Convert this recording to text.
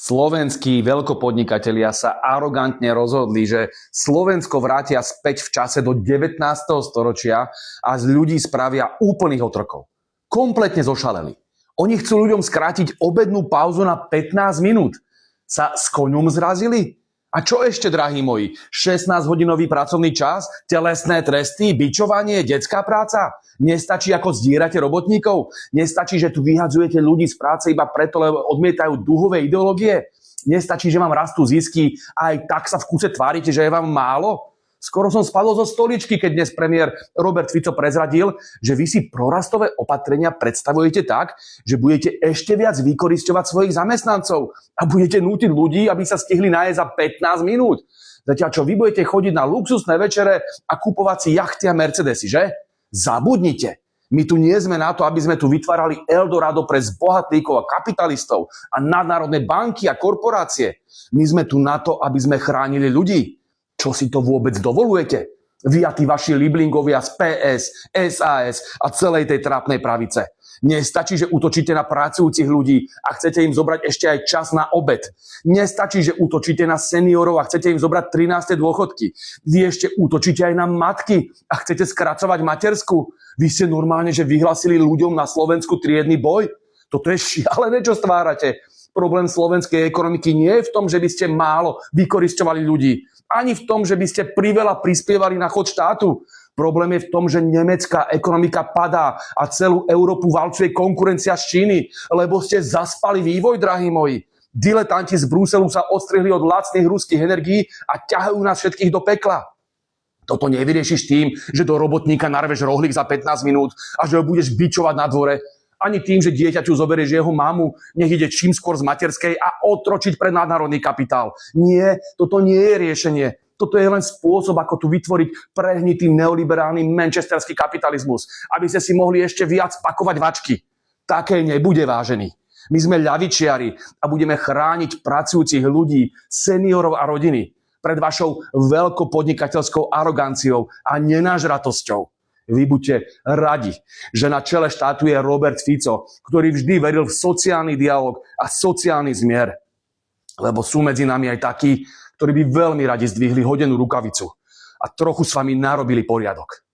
Slovenskí veľkopodnikatelia sa arogantne rozhodli, že Slovensko vrátia späť v čase do 19. storočia a z ľudí spravia úplných otrokov. Kompletne zošaleli. Oni chcú ľuďom skrátiť obednú pauzu na 15 minút. Sa s koňom zrazili? A čo ešte, drahí moji? 16-hodinový pracovný čas, telesné tresty, bičovanie, detská práca? Nestačí, ako zdierate robotníkov? Nestačí, že tu vyhadzujete ľudí z práce iba preto, lebo odmietajú duhové ideológie? Nestačí, že vám rastú zisky a aj tak sa v kuse tvárite, že je vám málo? Skoro som spadol zo stoličky, keď dnes premiér Robert Fico prezradil, že vy si prorastové opatrenia predstavujete tak, že budete ešte viac vykorisťovať svojich zamestnancov a budete nútiť ľudí, aby sa stihli nájsť za 15 minút. Zatiaľ čo vy budete chodiť na luxusné večere a kupovať si jachty a Mercedesy, že? Zabudnite. My tu nie sme na to, aby sme tu vytvárali Eldorado pre zbohatlíkov a kapitalistov a nadnárodné banky a korporácie. My sme tu na to, aby sme chránili ľudí. Čo si to vôbec dovolujete? Vy a tí vaši liblingovia z PS, SAS a celej tej trápnej pravice. Nestačí, že útočíte na pracujúcich ľudí a chcete im zobrať ešte aj čas na obed. Nestačí, že útočíte na seniorov a chcete im zobrať 13. dôchodky. Vy ešte útočíte aj na matky a chcete skracovať matersku. Vy ste normálne, že vyhlasili ľuďom na Slovensku triedny boj? Toto je šialené, čo stvárate. Problém slovenskej ekonomiky nie je v tom, že by ste málo vykorisťovali ľudí. Ani v tom, že by ste priveľa prispievali na chod štátu. Problém je v tom, že nemecká ekonomika padá a celú Európu valcuje konkurencia z Číny, lebo ste zaspali vývoj, drahí moji. Diletanti z Bruselu sa odstrihli od lacných ruských energií a ťahajú nás všetkých do pekla. Toto nevyriešiš tým, že do robotníka narveš rohlík za 15 minút a že ho budeš bičovať na dvore. Ani tým, že dieťaťu zoberieš jeho mamu, nech ide čím skôr z materskej a otročiť pre nadnárodný kapitál. Nie, toto nie je riešenie. Toto je len spôsob, ako tu vytvoriť prehnitý neoliberálny manchesterský kapitalizmus, aby ste si mohli ešte viac pakovať vačky. Také nebude, vážený. My sme ľavičiari a budeme chrániť pracujúcich ľudí, seniorov a rodiny pred vašou veľkopodnikateľskou aroganciou a nenážratosťou. Vy buďte radi, že na čele štátu je Robert Fico, ktorý vždy veril v sociálny dialog a sociálny zmier. Lebo sú medzi nami aj takí, ktorí by veľmi radi zdvihli hodenú rukavicu a trochu s vami narobili poriadok.